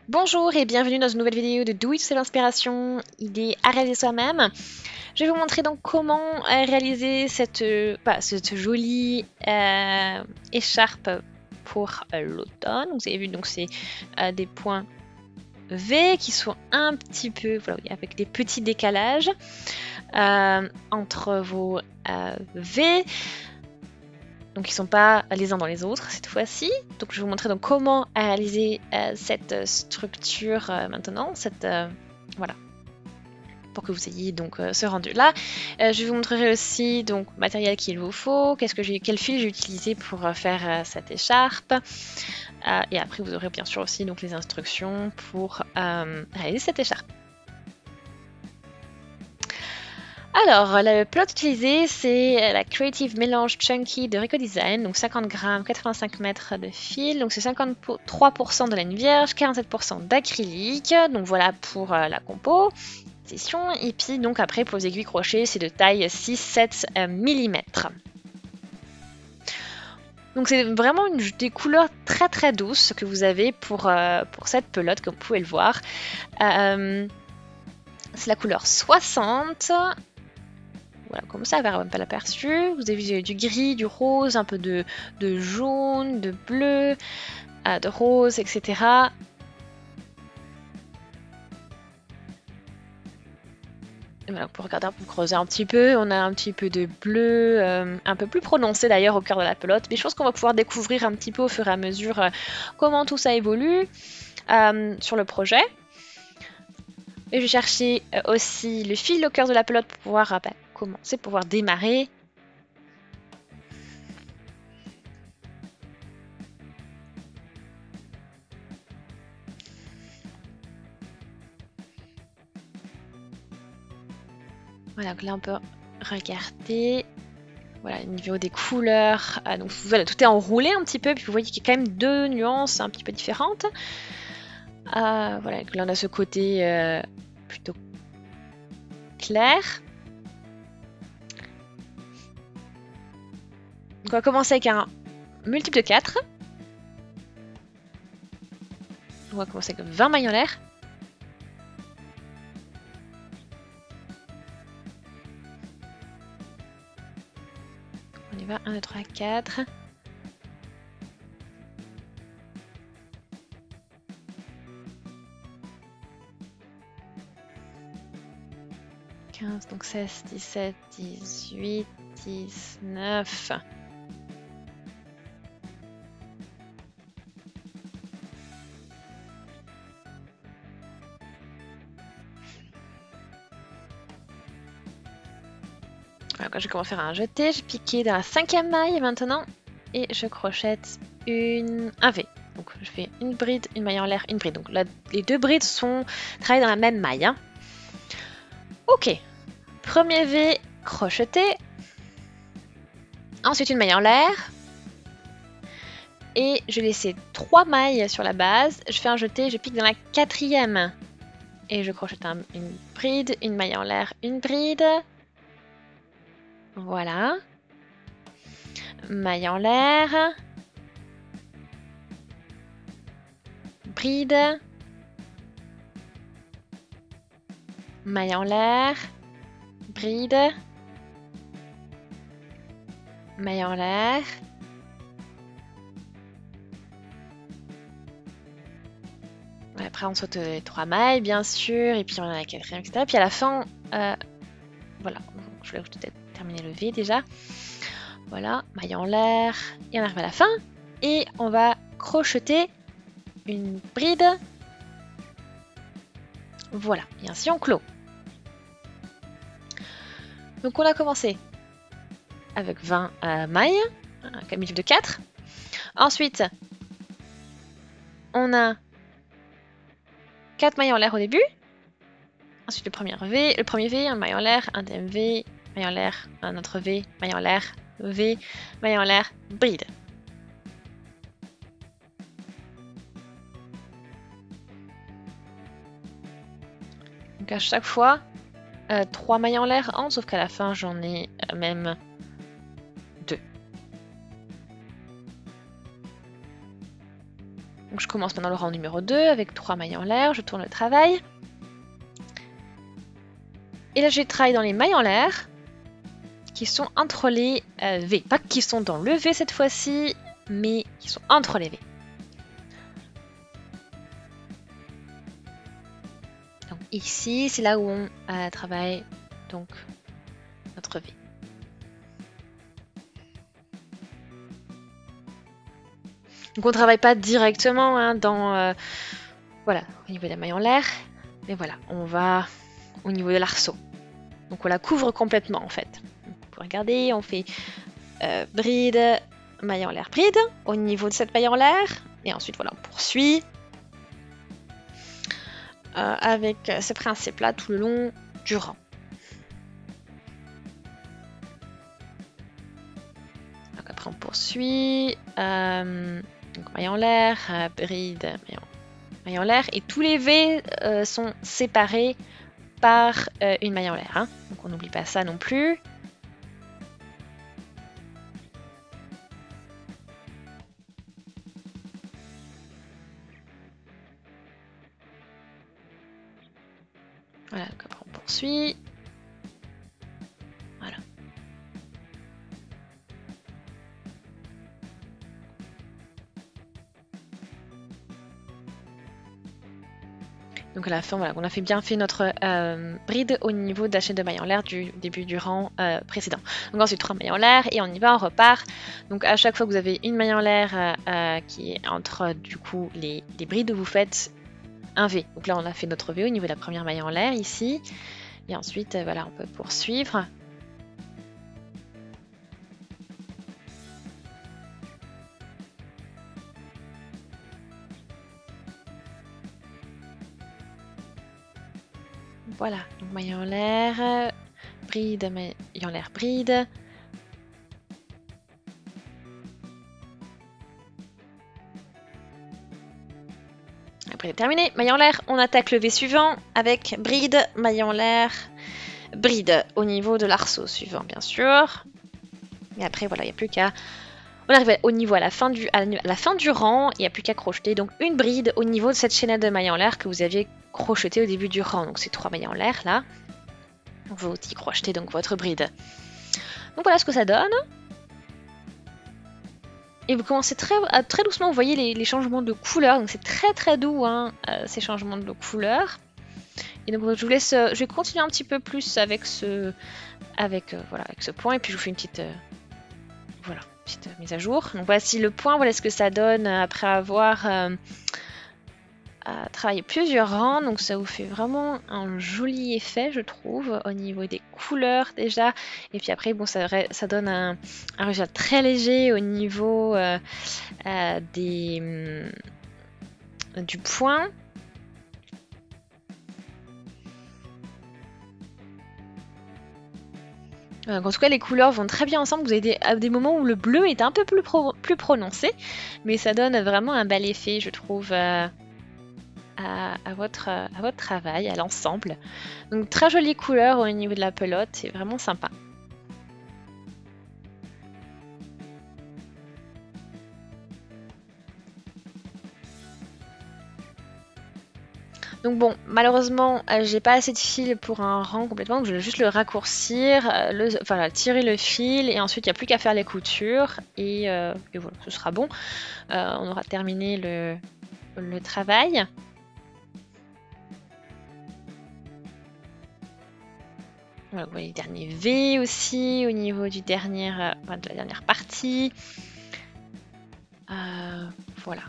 Bonjour et bienvenue dans une nouvelle vidéo de Do It, c'est l'inspiration, idée à réaliser soi-même. Je vais vous montrer donc comment réaliser cette jolie écharpe pour l'automne. Vous avez vu, donc c'est des points V qui sont un petit peu, voilà, avec des petits décalages entre vos V. Donc ils ne sont pas les uns dans les autres cette fois-ci. Donc je vais vous montrer donc comment réaliser cette structure maintenant, voilà, pour que vous ayez donc ce rendu là. Je vous montrerai aussi donc le matériel qu'il vous faut, quel fil j'ai utilisé pour faire cette écharpe. Et après vous aurez bien sûr aussi donc les instructions pour réaliser cette écharpe. Alors, le plot utilisé, c'est la Creative Mélange Chunky de Rico Design, donc 50 grammes, 85 mètres de fil, donc c'est 53% de laine vierge, 47% d'acrylique, donc voilà pour la composition. Et puis donc après pour les aiguilles crochets, c'est de taille 6-7 mm. Donc c'est vraiment des couleurs très très douces que vous avez pour cette pelote, comme vous pouvez le voir. C'est la couleur 60. Voilà, comme ça, vers un peu l'aperçu. Vous avez du gris, du rose, un peu de jaune, de bleu, de rose, etc. Et voilà, pour regarder, pour creuser un petit peu, on a un petit peu de bleu, un peu plus prononcé d'ailleurs au cœur de la pelote. Mais je pense qu'on va pouvoir découvrir un petit peu au fur et à mesure comment tout ça évolue sur le projet. Et je vais chercher aussi le fil au cœur de la pelote pour pouvoir commencer, pouvoir démarrer. Voilà, donc là on peut regarder. Voilà, au niveau des couleurs. Donc voilà, tout est enroulé un petit peu, puis vous voyez qu'il y a quand même deux nuances un petit peu différentes. Voilà, donc là on a ce côté plutôt clair. Donc on va commencer avec un multiple de 4. On va commencer avec 20 mailles en l'air. On y va, 1, 2, 3, 4. Donc 16, 17, 18, 19. Voilà, quand je commence à faire un jeté, je piquais dans la 5e maille maintenant et je crochette un V. Donc je fais une bride, une maille en l'air, une bride. Donc là, les deux brides sont travaillées dans la même maille. Hein. Ok, premier V crocheté, ensuite une maille en l'air et je laissais 3 mailles sur la base. Je fais un jeté, je pique dans la 4e et je crochette une bride, une maille en l'air, une bride. Voilà. Maille en l'air. Bride. Maille en l'air. Bride. Maille en l'air. Après on saute les 3 mailles bien sûr. Et puis on a la 4e, etc. Puis à la fin, voilà. Je voulais peut-être terminer le V déjà. Voilà, maille en l'air, et on arrive à la fin, et on va crocheter une bride. Voilà, et ainsi on clôt. Donc on a commencé avec 20 mailles, un multiple de 4. Ensuite, on a 4 mailles en l'air au début. Ensuite le premier V, un maille en l'air, un deuxième V, maille en l'air, un autre V, maille en l'air, V, maille en l'air, bride. Donc à chaque fois, 3 mailles en l'air, sauf qu'à la fin j'en ai même 2. Donc je commence maintenant le rang numéro 2 avec 3 mailles en l'air, je tourne le travail. Et là, je travaille dans les mailles en l'air qui sont entre les V. Pas qui sont dans le V cette fois-ci, mais qui sont entre les V. Donc ici, c'est là où on travaille donc notre V. Donc on ne travaille pas directement hein, dans voilà, au niveau des mailles en l'air, mais voilà, on va au niveau de l'arceau. Donc on la couvre complètement en fait. Vous pouvez regarder, on fait bride, maille en l'air, bride, au niveau de cette maille en l'air, et ensuite voilà, on poursuit avec ces principes-là tout le long du rang. Donc après on poursuit, donc maille en l'air, bride, maille en l'air, et tous les V sont séparés par une maille en l'air. Hein. Donc on n'oublie pas ça non plus. Voilà, donc après on poursuit. Voilà. Donc à la fin, voilà, on a bien fait notre bride au niveau de la chaîne de mailles en l'air du début du rang précédent. Donc ensuite 3 mailles en l'air et on y va, on repart. Donc à chaque fois que vous avez une maille en l'air qui est entre du coup les brides, vous faites un V. Donc là on a fait notre V au niveau de la première maille en l'air ici. Et ensuite voilà, on peut poursuivre. Voilà, donc maille en l'air, bride, maille en l'air, bride. Après terminé, maille en l'air, on attaque le V suivant avec bride, maille en l'air, bride au niveau de l'arceau suivant bien sûr. Et après voilà, il n'y a plus qu'à... On arrive au niveau à la fin du rang, il n'y a plus qu'à crocheter donc une bride au niveau de cette chaînette de mailles en l'air que vous aviez crocheté au début du rang. Donc c'est 3 mailles en l'air là. Vous y crochetez donc votre bride. Donc voilà ce que ça donne. Et vous commencez très doucement, vous voyez les changements de couleur. Donc c'est très doux hein, ces changements de couleur. Et donc je vous laisse, je vais continuer un petit peu plus avec ce point et puis je vous fais une petite petite mise à jour. Donc voici le point, voilà ce que ça donne après avoir travaillé plusieurs rangs. Donc ça vous fait vraiment un joli effet je trouve au niveau des couleurs déjà. Et puis après bon ça donne un résultat très léger au niveau du point. En tout cas, les couleurs vont très bien ensemble. Vous avez des moments où le bleu est un peu plus prononcé, mais ça donne vraiment un bel effet, je trouve, à votre travail, à l'ensemble. Donc, très jolie couleur au niveau de la pelote, c'est vraiment sympa. Donc bon, malheureusement, j'ai pas assez de fil pour un rang complètement, donc je vais juste le raccourcir, tirer le fil, et ensuite il n'y a plus qu'à faire les coutures, et voilà, ce sera bon. On aura terminé le travail. Voilà, vous voyez le dernier V aussi, au niveau de la dernière partie. Voilà.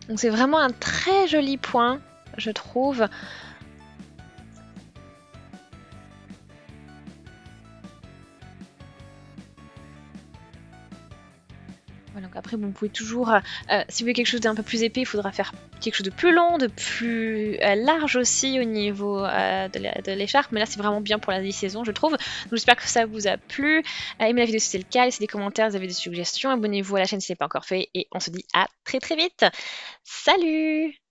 Donc c'est vraiment un très joli point, je trouve. Voilà, donc après, bon, vous pouvez toujours, si vous voulez quelque chose d'un peu plus épais, il faudra faire quelque chose de plus long, de plus large aussi au niveau de l'écharpe. Mais là, c'est vraiment bien pour la mi-saison, je trouve. Donc j'espère que ça vous a plu. Aimez la vidéo si c'est le cas, laissez des commentaires, vous avez des suggestions. Abonnez-vous à la chaîne si ce n'est pas encore fait. Et on se dit à très vite. Salut!